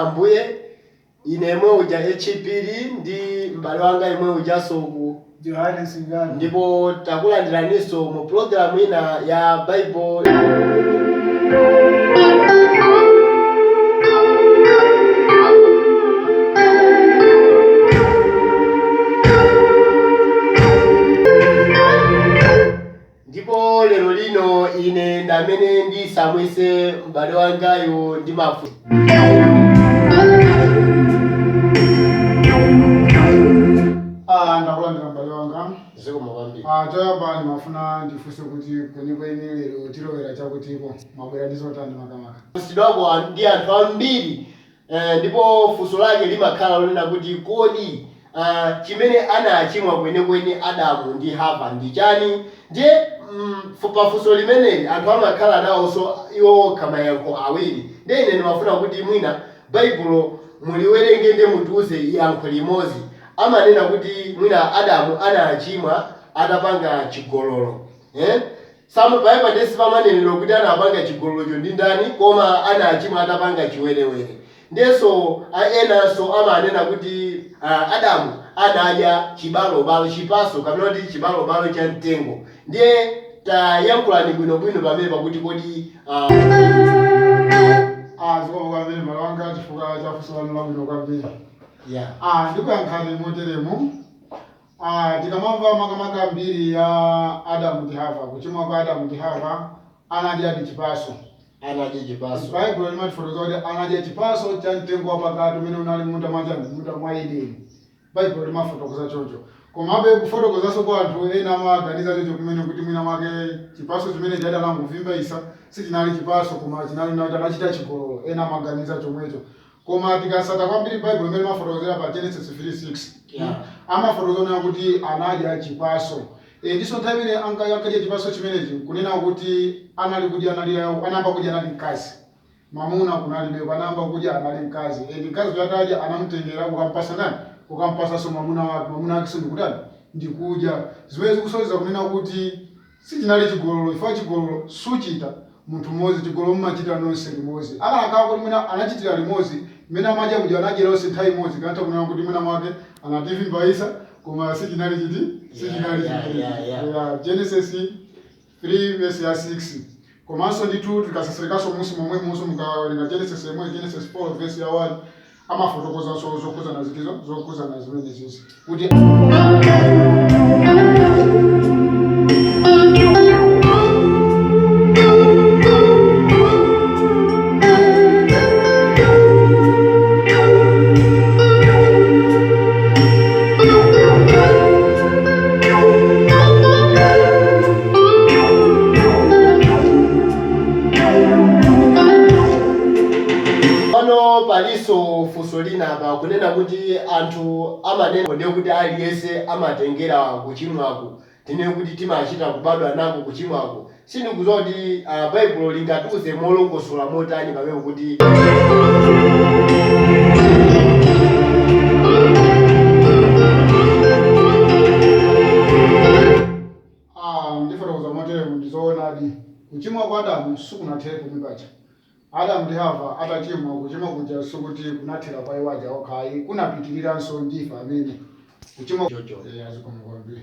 Ambuye ine mwe uja echipiri ndi mbale wanga imwe uja soku Johani Singano. ndipo takulandiraniso mu program ina ya Bible. Ndipo lero lino ine ndamene ndisamwise mbale wangayo ndi mafu. Ndakulandira mbale wanga. Ziko mabambi. Toyamba ndimafuna ndifunse kuti kwenikweni lero tilowera chakutiko mabwera ndizotani makamaka. Sidwako ndi anthu ambiri ndipo funso lake limakhala lonena kuti kodi chimene anachimwa kwenikweni Adamu ndi Hava ndi chani? Ndiye pafunso limeneli anthu amakhala nawonso iwo mayankho awiri. Ndiye ine ndimafuna kuti mwina Baibulo muliwerenge ndi mutiuze yankho limodzi. Amanena kuti mwina Adamu anachimwa atapanga chigololo. Paipa ndesi pamanenero kuti anapanga chigololocho ndi ndani, koma anachimwa atapanga chiwerewere. Ndeso enanso amanena kuti Adamu anadya chibalobalo chipaso kapena kuti chibalobalo cha mtengo. Ndiye tayankhulani bwinobwino pamene pakuti kodi zikomo kwambiri mbale wanga chifukwa cha funso lanu labwino kwambiri. Yeah. Ndikuyankhani moteremu. Tikamamva makamaka mbiri ya Adamu ndi Hava, kuchimwa kwa Adamu ndi Hava anadya chipaso. Anadya chipaso. Baibulo limatifotokoza kuti anadya chipaso cha mtengo wapakati umene unali munda mwa Edeni. Baibulo limafotokoza choncho. Komabe kufotokozanso kwa anthu ena amaganiza choncho kumene kuti mwina mwake chipaso chimene chadalanguvimba isa sichinali chipaso koma chinali nati anachita chigololo. Ena amaganiza chomwecho. Koma tikasata kwambiri Baibulo imene mafotokozera pa Genesis 3:6. Amafotokozana kuti anadya chipaso. Ndiso nthawi imene ankadya chipaso chimenechi kunena kuti anayamba kudya anali mkazi. Mamuna kunalibe anayamba kudya anali mkazi. Mkazi atadya anamutengera kukampasa ndani? Kukampasanso mamuna wake. Mamuna wake ndikutani? Ndikudya. Zimene zikusonyeza kunena kuti sichinali chigololo. Chifukwa chigololo suchita munthu mmodzi, chigololo mumachita nonse limodzi. Akanakhala kuti mwina anachitira limodzi, mmene amadya kudya anadyera onse nthawi imodzi, kanatha kunena kuti mwina mwake anativimbaisa koma sichinali chiti? Sichinali chiti. Genesis 3:6. Komanso ndithu tikaseserekanso musi momwe muso mukawerenga Genesis 1, Genesis 4:1 amafotokozanso zokhuzana zikizo zokhuzana zimene zizi kuti paliso funso lina apa kunena kuti anthu amanena ndiye kuti aliyense amatengera kuchimwako, tine kuti timachita kubadwa nako kuchimwako. Sindikudziwa kuti Baibulo lingatiuze molongosola motani pamene kuti ndifotokoza moteremu ndizoonadi kuchimwa kwa Adamu sikunathera kumipacha. Adamu ndi Hava atachimwa kuchimwa kuja sikuti kunathera kwa iwo aja okhayi, kunapitiriranso ndifa amene kuchimwa chocho. Zikomo kwambiri.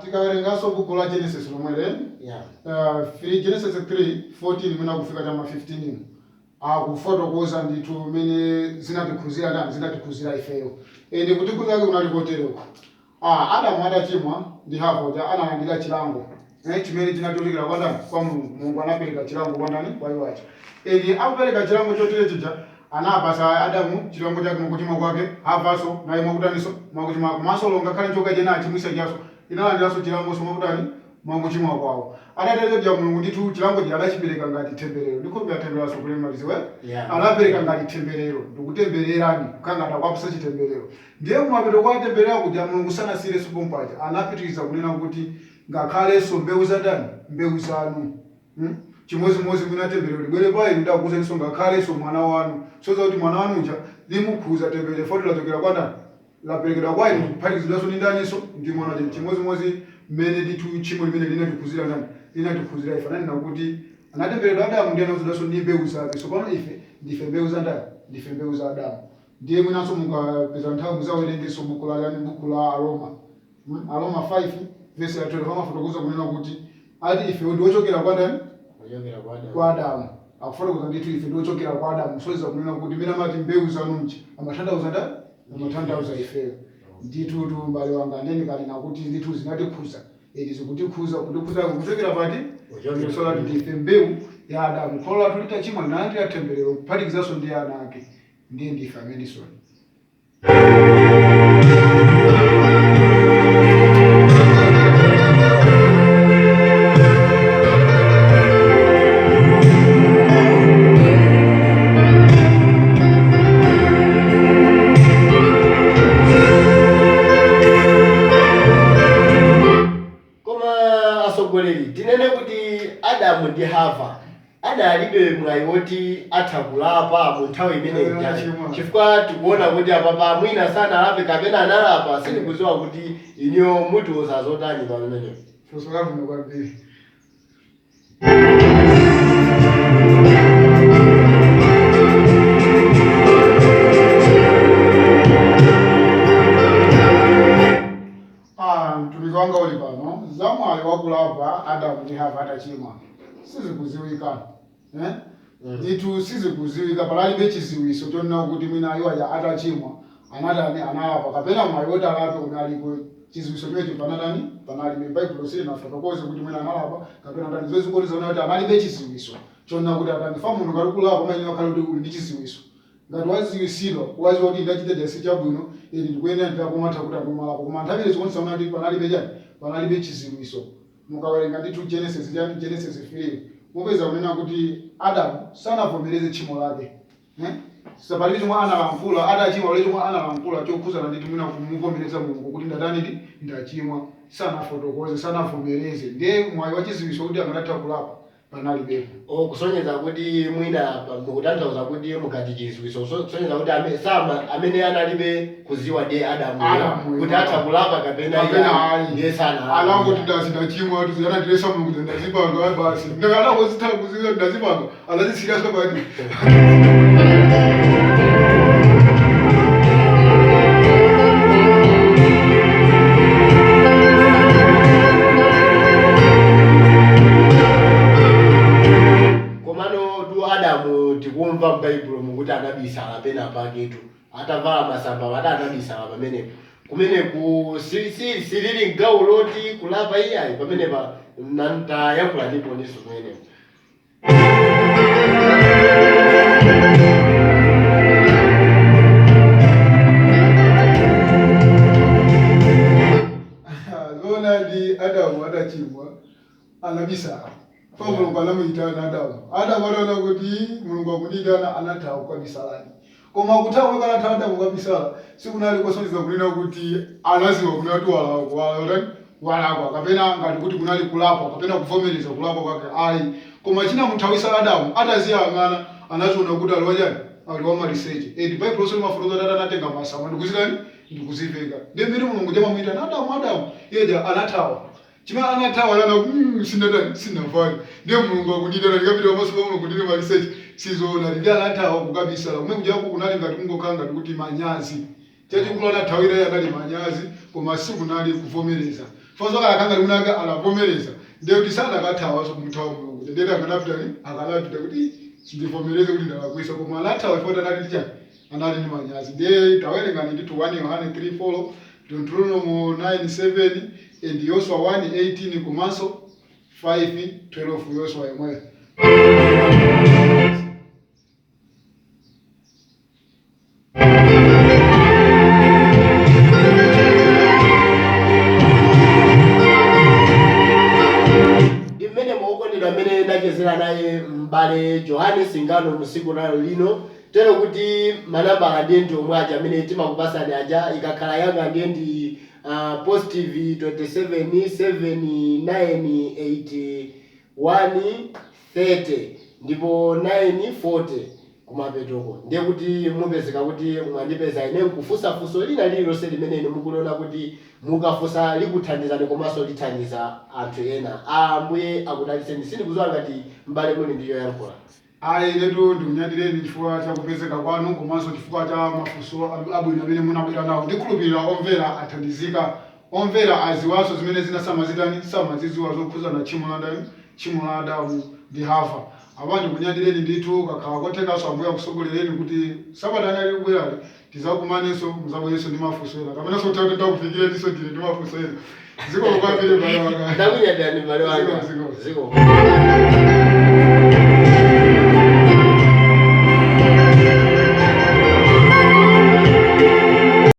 Tikawerenganso buku la Genesis lomwere. Genesis 3:14 mwina kufika chama 15. Kufotokoza ndithu mene zinatikhuzira ndani, zinatikhuzira ifeyo. Kuti kuzake kunalikotereko. Adamu adachimwa ndi Hava analandira chilango. Chimene chinatolekera kwa ndani? Kwa Mulungu. Mulungu anapereka chilango kwa ndani? Kwa iwo aja. Akupereka chilango chotere chija anapasa Adamu chilango chake mukuchimwa kwake, Havaso naye mwakutaniso mwakuchimwa komanso longa khale choka jena achimwisa chaso inalandiranso chilangonso mwakutani mwakuchimwa kwawo. Adatezo ja Mulungu ndithu chilango chija adachipereka ngati temberero. Ndikhulupirira temberero sokulemaliziwe. Anapereka ngati temberero. Ndikutembererani kukangata kwapusa chitemberero. Ndiye kumapeto kwa temberero kuti Mulungu sanasire supompaja anapitiriza kunena kuti ngakhalenso mbewu za ndani? Mbewu zanu. Chimozimozi mwina temberero libwere pa inu ndakukuzaninso ngakhalenso mwana wanu. Soza kuti mwana wanu uja limukhuza temberero foti lachokera kwa ndani? laperekedwa kwa inu kuphatikizidwanso ndi ndaniso ndi mwana wake chimodzimodzi mmene ndithu tchimo limene linatikhuzira ndani linatikhuzira ife ananena kuti anatembereredwa Adamu ndi anazidwanso ndi mbewu zake. Tsopano ife ndife mbewu za ndani? Ndife mbewu za Adamu. Ndiye mwinanso mukapeza nthawi muzawerengeso buku la Aroma 5 verse ya 12 amafotokoza kunena kuti ati ife ndiochokera kwa ndani? Kwa Adamu. Akufotokoza ndithu ife ndiochokera kwa Adamu. Soiza kunena kuti mene amati mbewu zanunji amatanthauza ndani? Amatanthauza ifeyo. Ndithu mbale wanga ndeni kanena kuti ndithu zinatikhuza. Ezi zikutikhuza kuchokera pati? Sola ndife mbewu ya Adamu. Kholo lathu litachimwa linali atemberero kuphatikizaso ndi ana ake. Ndiye ndife ameneso. Tinene kuti Adamu ndi Hava adalibe mwayi woti atha kulapa mu nthawi imeneyi chifukwa tikuona kuti apapa mwina sanalape kapena analapa sindikudziwa kuti inyo mutiuza zotani pamenepo. Funso labwino kwambiri. Mtumiki wanga uli pano zamwayi wakulapa Adamu ndi Hava atachimwa sizikuziwika. Ndithu sizikuziwika palalibe chiziwiso chonena kuti mwina iwo atachimwa anatani analapa kapena mwayi woti alape unalipo. Chiziwiso checho panalibe. Baibulo silinafotokoze kuti mwina analapa kapena atani zozikoliza kuti analibe chiziwiso chonena kuti atani fa munthu ngati kulapa mayi wakhala kuti uli ndi chiziwiso. Ngati waziwisidwa waziwa kuti ndachita chinthu chabwino ili ndikuyenera nditakumatha kuti akumalapo koma nthawi ile zikonse kuti panalibe chiziwiso. Mukawerenga ndithu Genesis 3 mupeza kunena kuti Adamu sanavomereze tchimo lake. Sapalibe chomwe analankhula adachimwa lero chomwe analankhula chokhuzana ndithu mwina kumuvomereza Mulungu kuti ndatani ndachimwa sanafotokoze sanavomereze. Ndiye mwayi wa chiziwiso kuti angatha kulapa panalibepo. Kusonyeza kuti mwina mukutanthauza kuti mukati chiziwiso kusonyeza kuti amene analibe kuziwa ndiye Adamu kuti atha kulapa kapena ndiye sana alango ndachimwa tuzanatiresa Mulungu kuti ndazipanga basi ndakanakozitha kuziwa ndazipanga alazisirasa badi. Tikumva m'Baibulo mukuti anabisala pena paketu atavala masamba anabisala pamenepo kumene silili gawo loti kulapa iyayi pamenepa nantayakula ndipo ndiso pamenepo. Zona ndi Adamu adachimwa anabisala. Mulungu anamuitana Adamu anaona kuti Mulungu akunitana anatha kukabisalani. Koma kuthawa kanatha Adamu kukabisala sikunali kosonyeza kunena kuti anaziwa kunena kuti walakwa kapena ngati kuti kunali kulapa kapena kuvomereza kulapa kwake ayi. Koma china muthawisa Adamu ataziyang'ana anachiona kuti aliwa maliseche. Baibulo limafotokoza kuti anatenga masamba ndikuzitani ndikuziveka. Ndiye mmene Mulungu amamuitana Adamu yeja anathawa. Chima anathawa lana sinavali. Ndiye Mulungu akunditana ndikapita pamaso pa Mulungu ndine maliseche sizona ndiye anathawa kukabisala. Kumene kujako kunali ngati kungokhala ngati kuti manyazi. Chachikulu anathawira iye anali manyazi koma sikunali kuvomereza. Fonso akangati kunaka anavomereza. Ndiye kuti sanakathawa kumuthawa Mulungu. Ndiye akanapita kuti sindivomereze kuti ndalakwisa koma anathawa ifota anali ndi manyazi. Ndiye tawerenga ndithu 1 Yohane 3:4, Deuteronomy 9:7 and Yosua 1:18 komanso 5:12 Yosua yemweyo. Imene muokondedwa amene ndachezera naye m'bale Johane Singano musiku nalo lino tero kuti manambala ndiye omwe aja amene timakupasani aja ikakhala yanga ndiye ndi positive 27798130 ndipo 940 kumapetoko. Ndiye kuti mupezeka kuti mwandipeza ine nkufunsa funso lina lililonse limene inu mukuliona kuti mukafunsa likuthandizani komanso lithandiza anthu ena. Ambuye akudalitseni. Sindikudziwa ngati m'bale muli ndi choyankhula. Ayi letu ndikunyadireni chifukwa cha kupezeka kwanu komanso chifukwa cha mafunso abwino amene munabwera nawo. Ndikhulupirira omvera athandizika, omvera aziwanso zimene samazidziwa zokhuzana tchimo la Adamu ndi Hava. Abandi kunyadireni ndithu kakhala kothekaso Ambuye akusogolereni kuti Sabata ali kubwera tizakumanenso muzabwerenso ndi mafunso ena kapena sothawa ndakufikire ndiso ndili ndi mafunso ena. Ziko kwambiri m'bale wanga. Ndakunyadirani m'bale wanga. Ziko. Ziko.